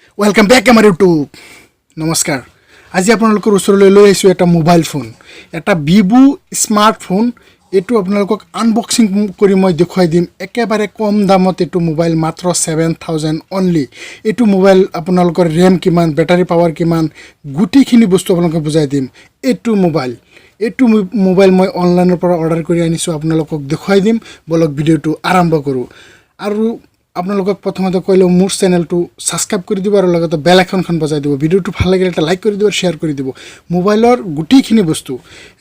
Welcome back आमार YouTube नमस्कार। आज आपनलोकर ओसरলৈ লৈ আইছো এটা মোবাইল ফোন, এটা ভিভো স্মার্টফোন। এটু আপনালোকক আনবক্সিং কৰি মই দেখুৱাই দিম। একেবাৰে কম দামত এটু মোবাইল মাত্ৰ 7000 অনলি। এটু মোবাইল আপোনালোকৰ ৰেম কিমান, ব্যাটাৰি পাৱাৰ কিমান, গুটিখিনি বস্তু আপোনালোকক বুজাই দিম। এটু মোবাইল মই অনলাইনৰ পৰা অৰ্ডাৰ কৰি আনিছো, আপোনালোকক দেখুৱাই দিম। বলক ভিডিওটো আৰম্ভ কৰো। আৰু আপোনালোকক প্ৰথমতে কৈলো মোৰ চেনেলটো সাবস্ক্ৰাইব কৰি দিব আৰু লগতে বেল আইকনখন বজাই দিব। ভিডিওটো ভাল লাগিলে এটা লাইক কৰি দিব, শেয়াৰ কৰি দিব। মোবাইলৰ গুটিখিনি বস্তু,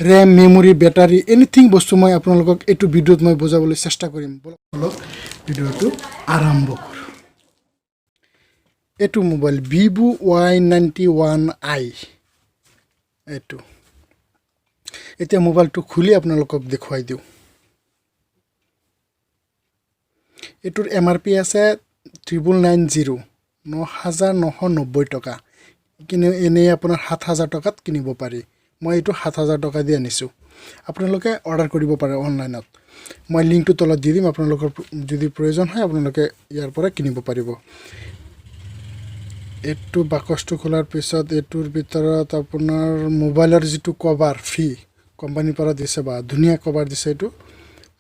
ৰেম, মেমৰি, ব্যাটাৰি, এনিথিং বস্তু মই আপোনালোকক এইটো ভিডিওত মই বুজাবলৈ চেষ্টা কৰিম। বলক ভিডিওটো আৰম্ভ কৰো। এইটো মোবাইল Vivo Y91i। এইটো এতিয়া মোবাইলটো খুলি আপোনালোকক দেখুৱাই দিওঁ। এটোৰ MRP আছে 9990 9990 টকা, কিন্তু এনে আপোনাৰ 7000 টকাত কিনিব পাৰি। মই এটো 7000 টকা দি আনিছো। আপোনালোকে অৰ্ডাৰ কৰিব পাৰে অনলাইনত। মই লিংকটো তলত দি দিম, আপোনালোকৰ যদি প্ৰয়োজন হয় আপোনালোকে ইয়াৰ পৰা কিনিব পাৰিব। এটো বাকচটো খোলাৰ পিছত এটোৰ ভিতৰত আপোনাৰ মোবাইলৰ যেটো কভাৰ ফ্ৰী কোম্পানীৰ পৰা দিছে, বা ধুনীয়া কভাৰ দিছে। এটো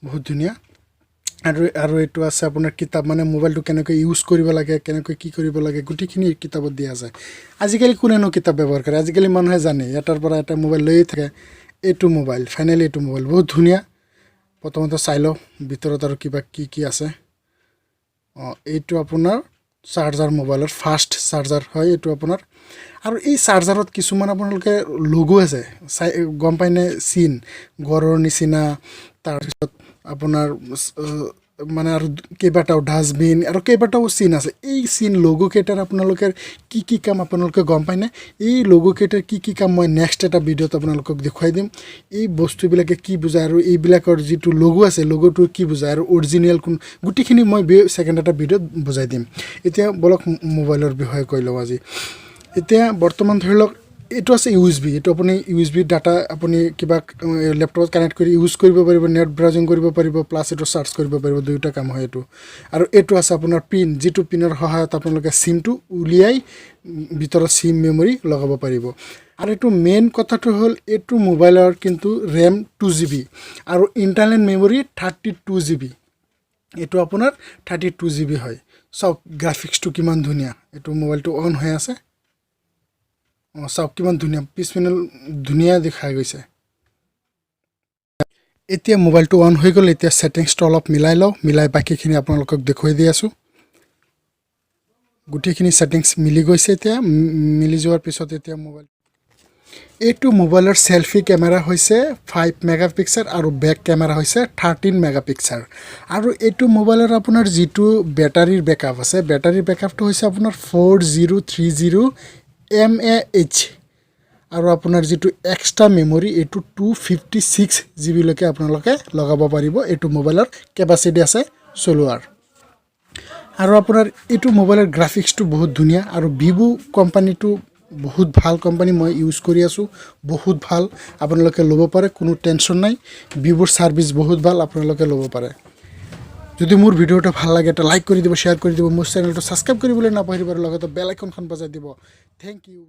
বহুত ধুনীয়া। আৰু এটো আছে আপোনাৰ কিতাপ, মানে মোবাইলটো কেনেকৈ ইউজ কৰিব লাগে, কেনেকৈ কি কৰিব লাগে, গুটিখিনি কিতাপত দিয়া যায়। আজিকালি কোনেনো কিতাপ ব্যৱহাৰ কৰে, আজিকালি মানুহে জানে এটাৰ পৰা এটা মোবাইল লৈয়ে থাকে। এটো মোবাইল ফাইনালি এটো মোবাইল বহুত ধুনীয়া। প্ৰথমতে চাই লও ভিতৰত আৰু কিবা কি আছে। এইটো আপোনাৰ চাৰ্জাৰ, মোবাইলৰ ফাষ্ট চাৰ্জাৰ হয় এটো আপোনাৰ। আৰু এই চাৰ্জাৰত কিছুমান আপোনালোকে লোগো আছে, গম পাইনে? চিন গৰৰ নিচিনা, তাৰপিছত আপোনাৰ মানে আৰু কেইবাটাও ডাষ্টবিন আৰু কেইবাটাও চিন আছে। এই চিন লোগো কেইটাৰ আপোনালোকে কি কাম আপোনালোকে গম পাইনে? এই লোগো কেইটাৰ কি কাম মই নেক্সট এটা ভিডিওত আপোনালোকক দেখুৱাই দিম। এই বস্তুবিলাকে কি বুজায় আৰু এইবিলাকৰ যিটো লোগো আছে লোগোটো কি বুজায় আৰু অৰিজিনেল কোন, গুটিখিনি মই সেকেন্ড এটা ভিডিওত বুজাই দিম। এতিয়া বলক মোবাইলৰ বিষয়ে কৈ লওঁ আজি। এতিয়া বৰ্তমান ধৰি লওক এটো আছে USB। এটো আপুনি USB ডাটা আপুনি কিবা ল্যাপটপত কানেক্ট কৰি ইউজ কৰিব পাৰিব, নেট ব্ৰাউজিং কৰিব পাৰিব, প্লাস এটো সাৰ্চ কৰিব পাৰিব। দুইটা কাম হয় এটো। আৰু এটো আছে আপোনাৰ পিন, যেটো পিনৰ সহায়ত আপোনালোকে সিমটো উলিয়াই ভিতৰত সিম মেমৰি লগাব পাৰিব। আৰু এটো মেইন কথাটো হ'ল এটো মোবাইলৰ কিন্তু RAM 2GB আৰু ইন্টাৰনেল মেমৰি 32GB। এটো আপোনাৰ 32GB হয়। সব গ্ৰাফিক্সটো কিমান ধুনীয়া। এটো মোবাইলটো অন হৈ আছে। সব কিমান ধুনীয়া, পিছ পেনেল ধুনীয়া দেখাই গৈছে। এতিয়া মোবাইলটো অন হৈ গ'ল। এতিয়া সেটিংসটো অলপ মিলাই লও, মিলাই বাকিখিনি আপোনালোকক দেখুৱাই দি আছো। গুটিখিনি সেটিংস মিলি গৈছে। এতিয়া মিলি যোৱাৰ পিছত এতিয়া মোবাইল, এইটো মোবাইলৰ সেলফি কেমেৰা হৈছে 5 মেগাপিক্সেল আৰু বেক কেমেৰা হৈছে 13 মেগাপিক্সেল। আৰু এইটো মোবাইলৰ আপোনাৰ যেটো ব্যাটাৰিৰ বেকআপ আছে, ব্যাটাৰিৰ বেকআপটো হৈছে আপোনাৰ 4030 mAh। আৰু আপোনাৰ যেটো এক্সট্ৰা মেমৰি এইটো 256GB লৈকে আপোনালোকে লগাব পাৰিব। এইটো মোবাইলৰ কেপাসিটি আছে চলোৱাৰ। আৰু আপোনাৰ এইটো মোবাইলৰ গ্ৰাফিক্সটো বহুত ধুনীয়া। আৰু Vivo কোম্পানীটো বহুত ভাল কোম্পানী, মই ইউজ কৰি আছো, বহুত ভাল। আপোনালোকে ল'ব পাৰে, কোনো টেনচন নাই। Vivoৰ সাৰ্ভিস বহুত ভাল, আপোনালোকে ল'ব পাৰে। যদি মোৰ ভিডিওটো ভাল লাগে এটা লাইক কৰি দিব, শেয়াৰ কৰি দিব, মোৰ চেনেলটো সাবস্ক্ৰাইব কৰিবলৈ নাপাহৰিব আৰু লগতে বেল আইকনখন বজাই দিব। Thank U.